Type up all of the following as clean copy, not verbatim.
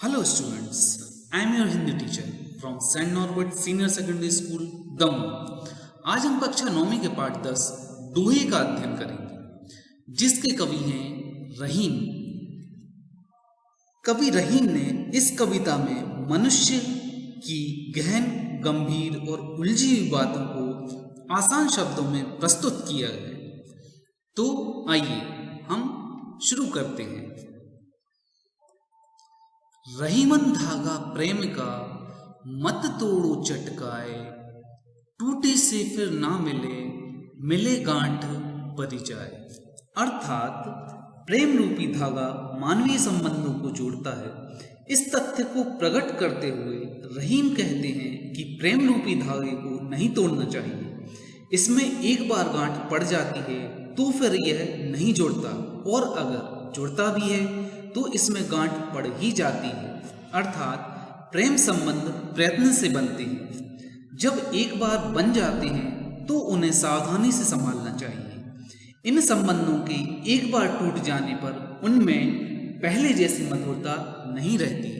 Hello students, I am your Hindi teacher from St. Norbert Senior Secondary School, Damoh. आज हम कक्षा 9वीं के पाठ 10 दोहे का अध्ययन करेंगे, जिसके कवि हैं रहीम। कवि रहीम ने इस कविता में मनुष्य की गहन, गंभीर और उलझी हुई बातों को आसान शब्दों में प्रस्तुत किया है। तो आइए हम शुरू करते हैं। रहीमन धागा प्रेम का मत तोड़ो चटकाए, टूटे से फिर ना मिले, मिले गांठ बरी जाए। अर्थात प्रेम रूपी धागा मानवीय संबंधों को जोड़ता है। इस तथ्य को प्रकट करते हुए रहीम कहते हैं कि प्रेम रूपी धागे को नहीं तोड़ना चाहिए। इसमें एक बार गांठ पड़ जाती है तो फिर यह नहीं जुड़ता, और अगर जुड़ता भी है तो इसमें गांठ पड़ ही जाती है। अर्थात प्रेम संबंध प्रयत्न से बनते हैं। जब एक बार बन जाते हैं तो उन्हें सावधानी से संभालना चाहिए। इन संबंधों के एक बार टूट जाने पर उनमें पहले जैसी मधुरता नहीं रहती।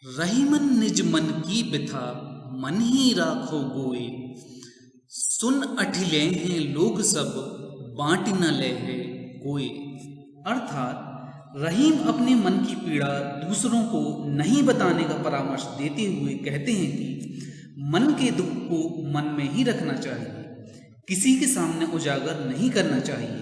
रहीमन निज मन की बिथा, मन ही राखो गोए, सुन अठिले हैं लोग सब, बांट न ले है कोई। अर्थात रहीम अपने मन की पीड़ा दूसरों को नहीं बताने का परामर्श देते हुए कहते हैं कि मन के दुख को मन में ही रखना चाहिए, किसी के सामने उजागर नहीं करना चाहिए,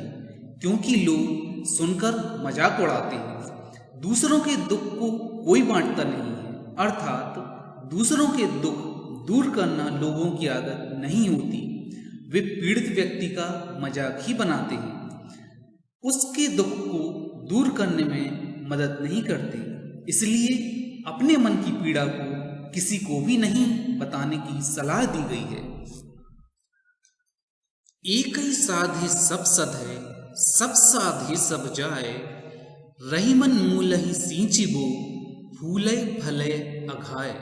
क्योंकि लोग सुनकर मजाक उड़ाते हैं। दूसरों के दुख को कोई बांटता नहीं है। अर्थात दूसरों के दुख दूर करना लोगों की आदत नहीं होती। वे पीड़ित व्यक्ति का मजाक ही बनाते हैं, उसके दुख को दूर करने में मदद नहीं करते। इसलिए अपने मन की पीड़ा को किसी को भी नहीं बताने की सलाह दी गई है। एक ही साधे सब सधे, सब साधे सब जाए, रहीमन मूल ही सींचिबो, फूले फले अघाए।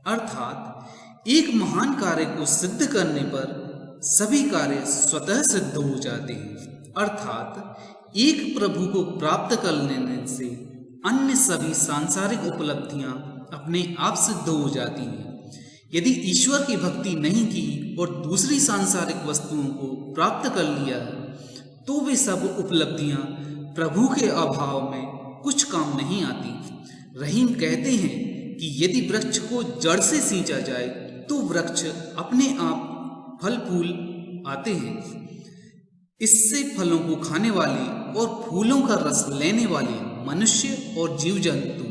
अर्थात एक महान कार्य को सिद्ध करने पर सभी कार्य स्वतः सिद्ध हो जाते हैं। अर्थात एक प्रभु को प्राप्त कर लेने से अन्य सभी सांसारिक उपलब्धियां अपने आप सिद्ध हो जाती हैं। यदि ईश्वर की भक्ति नहीं की और दूसरी सांसारिक वस्तुओं को प्राप्त कर लिया है तो वे सब उपलब्धियां प्रभु के अभाव में कुछ काम नहीं आती। रहीम कहते हैं कि यदि वृक्ष को जड़ से सींचा जाए तो वृक्ष अपने आप फल फूल आते हैं। इससे फलों को खाने वाले और फूलों का रस लेने वाले मनुष्य और जीव जंतु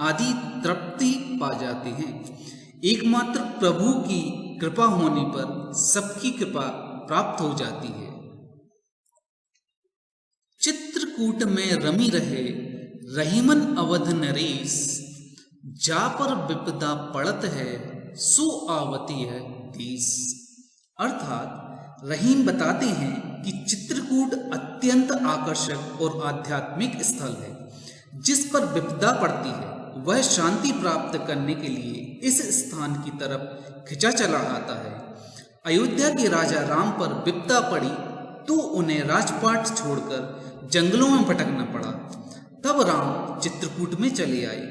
आदि तृप्ति पा जाते हैं। एकमात्र प्रभु की कृपा होने पर सबकी कृपा प्राप्त हो जाती है। चित्रकूट में रमी रहे, रहीमन अवध नरेश, जा पर विपदा पड़त है, सो आवती है देश। अर्थात रहीम बताते हैं कि चित्रकूट अत्यंत आकर्षक और आध्यात्मिक स्थल है। जिस पर विपदा पड़ती है वह शांति प्राप्त करने के लिए इस स्थान की तरफ खिंचा चला आता है। अयोध्या के राजा राम पर विपदा पड़ी तो उन्हें राजपाट छोड़कर जंगलों में भटकना पड़ा। तब राम चित्रकूट में चले आए।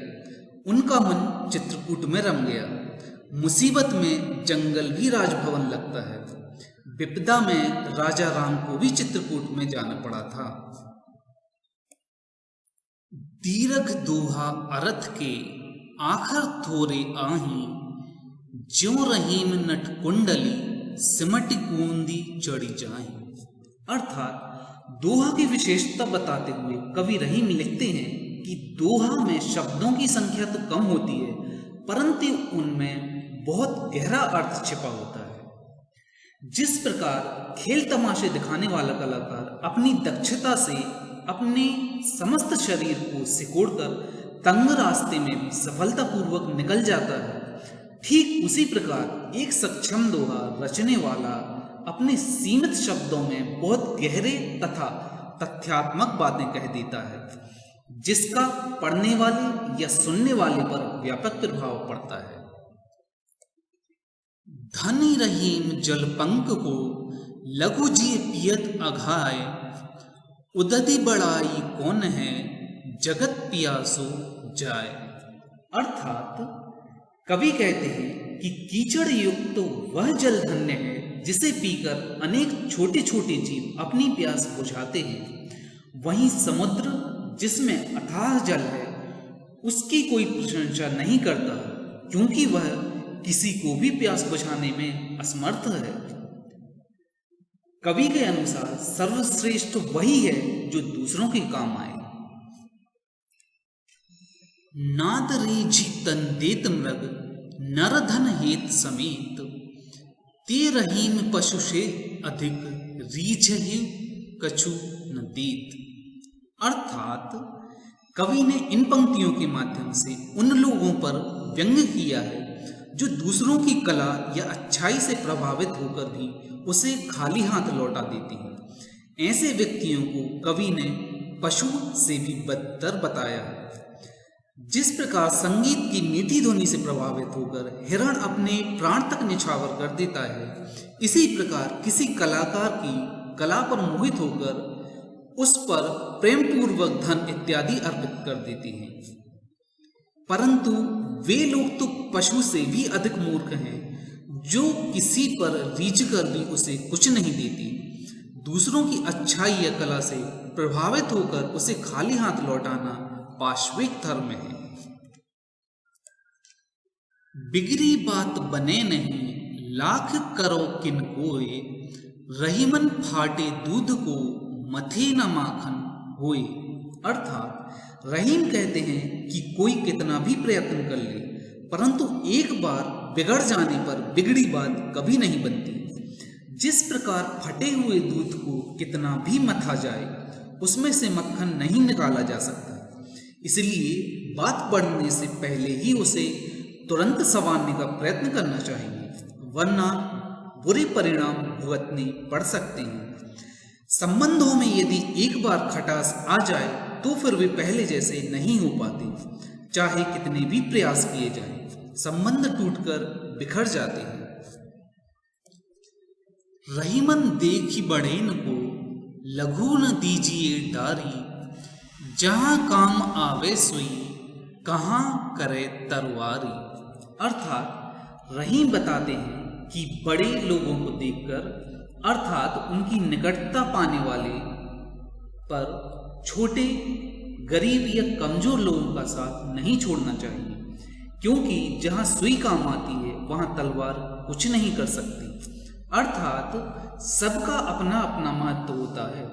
उनका मन चित्रकूट में रम गया। मुसीबत में जंगल भी राजभवन लगता है। विपदा में राजा राम को भी चित्रकूट में जाना पड़ा था। दीर्घ दोहा अर्थ के आखर थोरे आही, ज्यों रहीम नट कुंडली, सिमट कूंदी चढ़ी जाए। अर्थात दोहा की विशेषता बताते हुए कवि रहीम लिखते हैं कि दोहा में शब्दों की संख्या तो कम होती है, परंतु उनमें बहुत गहरा अर्थ छिपा होता है। जिस प्रकार खेल तमाशे दिखाने वाला कलाकार अपनी दक्षता से अपने समस्त शरीर को सिकोड़कर तंग रास्ते में भी सफलतापूर्वक निकल जाता है, ठीक उसी प्रकार एक सक्षम दोहा रचने वाला अपने सीमित शब्दों में बहुत गहरे तथा तथ्यात्मक बातें कह देता है, जिसका पढ़ने वाले या सुनने वाले पर व्यापक प्रभाव पड़ता है। धनी रहीम जलपंक को, लघु जी पियत अघाय, उदधि बढ़ाई कौन है, जगत पियासो जाए। अर्थात कवि कहते हैं कि कीचड़ युक्त तो वह जल धन्य है जिसे पीकर अनेक छोटे छोटे जीव अपनी प्यास बुझाते हैं। वहीं समुद्र जिसमें अथाह जल है उसकी कोई प्रशंसा नहीं करता, क्योंकि वह किसी को भी प्यास बुझाने में असमर्थ है। कवि के अनुसार सर्वश्रेष्ठ वही है जो दूसरों के काम आए। नाद रीझी तन देत मृग नर धन हेत समेत, ते रहीम पशु से अधिक रीझहि कछु न देत। अर्थात कवि ने इन पंक्तियों के माध्यम से उन लोगों पर व्यंग्य किया है जो दूसरों की कला या अच्छाई से प्रभावित होकर भी उसे खाली हाथ लौटा देते हैं। ऐसे व्यक्तियों को कवि ने पशु से भी बदतर बताया है। जिस प्रकार संगीत की मीठी ध्वनि से प्रभावित होकर हिरण अपने प्राण तक निछावर कर देता है, इसी प्रकार किसी कलाकार की कला पर मोहित होकर उस पर प्रेम पूर्वक धन इत्यादि अर्पित कर देते हैं। परंतु वे लोग तो पशु से भी अधिक मूर्ख हैं जो किसी पर रीझ कर भी उसे कुछ नहीं देती, दूसरों की अच्छाई या कला से प्रभावित होकर उसे खाली हाथ लौटाना पाशविक धर्म है। बिगड़ी बात बने नहीं लाख करो किन कोय, रहीमन फाटे दूध को मथे न माखन होए। अर्थात रहीम कहते हैं कि कोई कितना भी प्रयत्न कर ले परंतु एक बार बिगड़ जाने पर बिगड़ी बात कभी नहीं बनती। जिस प्रकार फटे हुए दूध को कितना भी मथा जाए उसमें से मक्खन नहीं निकाला जा सकता, इसलिए बात बढ़ने से पहले ही उसे तुरंत संवारने का प्रयत्न करना चाहिए, वरना बुरे परिणाम भुगतने पड़ सकते हैं। संबंधों में यदि एक बार खटास आ जाए तो फिर वे पहले जैसे नहीं हो पाते, चाहे कितने भी प्रयास किए जाएं, संबंध टूटकर बिखर जाते हैं। रहीमन देखी बड़ेन को लघु न दीजिए डारी, जहां काम आवे सुई कहां करे तरवारी। अर्थात रहीम बताते हैं कि बड़े लोगों को देखकर अर्थात उनकी निकटता पाने वाले पर छोटे गरीब या कमजोर लोगों का साथ नहीं छोड़ना चाहिए, क्योंकि जहां सुई काम आती है वहां तलवार कुछ नहीं कर सकती। अर्थात सबका अपना अपना महत्व होता है,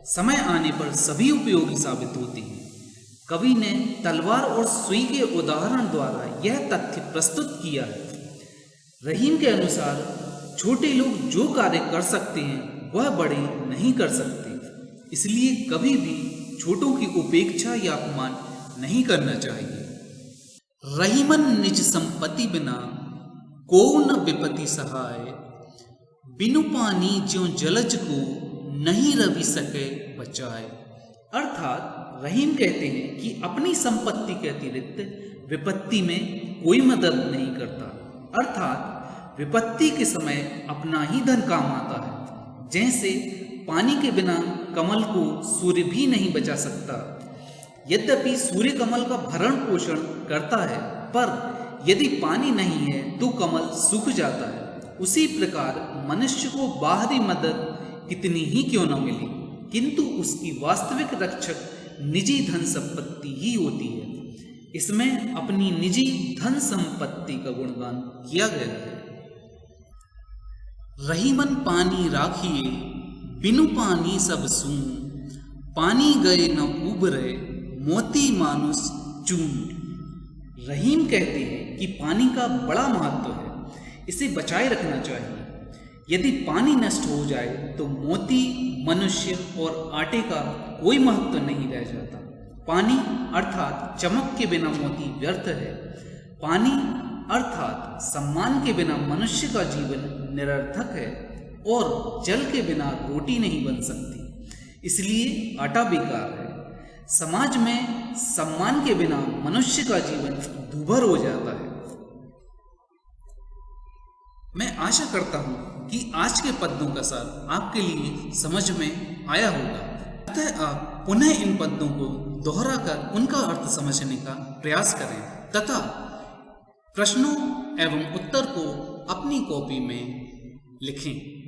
समय आने पर सभी उपयोगी साबित होते हैं। कवि ने तलवार और सुई के उदाहरण द्वारा यह तथ्य प्रस्तुत किया है। रहीम के अनुसार छोटे लोग जो कार्य कर सकते हैं वह बड़े नहीं कर सकते, इसलिए कभी भी छोटों की उपेक्षा या अपमान नहीं करना चाहिए। रहीमन निज संपत्ति बिना को न विपत्ति सहाय, बिनु पानी ज्यों जलज को नहीं रवि सके बचाए। अर्थात रहीम कहते हैं कि अपनी संपत्ति के अतिरिक्त विपत्ति में कोई मदद नहीं करता। अर्थात विपत्ति के समय अपना ही धन काम आता है। जैसे पानी के बिना कमल को सूर्य भी नहीं बचा सकता, यद्यपि सूर्य कमल का भरण पोषण करता है, पर यदि पानी नहीं है तो कमल सूख जाता है। उसी प्रकार मनुष्य को बाहरी मदद कितनी ही क्यों न मिले, किंतु उसकी वास्तविक रक्षक निजी धन संपत्ति ही होती है। इसमें अपनी निजी धन संपत्ति का गुणगान किया गया है। रहीमन पानी राखिए बिनु पानी सब सून, पानी गए न उबरे मोती मानुष चून। रहीम कहते हैं कि पानी का बड़ा महत्व है, इसे बचाए रखना चाहिए। यदि पानी नष्ट हो जाए तो मोती, मनुष्य और आटे का कोई महत्व नहीं रह जाता। पानी अर्थात चमक के बिना मोती व्यर्थ है। पानी अर्थात सम्मान के बिना मनुष्य का जीवन निरर्थक है, और जल के बिना रोटी नहीं बन सकती, इसलिए आटा बेकार है। समाज में सम्मान के बिना मनुष्य का जीवन दूभर हो जाता है। मैं आशा करता हूं कि आज के पद्यों का सार आपके लिए समझ में आया होगा। अतः आप पुनः इन पद्यों को दोहराकर उनका अर्थ समझने का प्रयास करें तथा प्रश्नों एवं उत्तर को अपनी कॉपी में लिखें।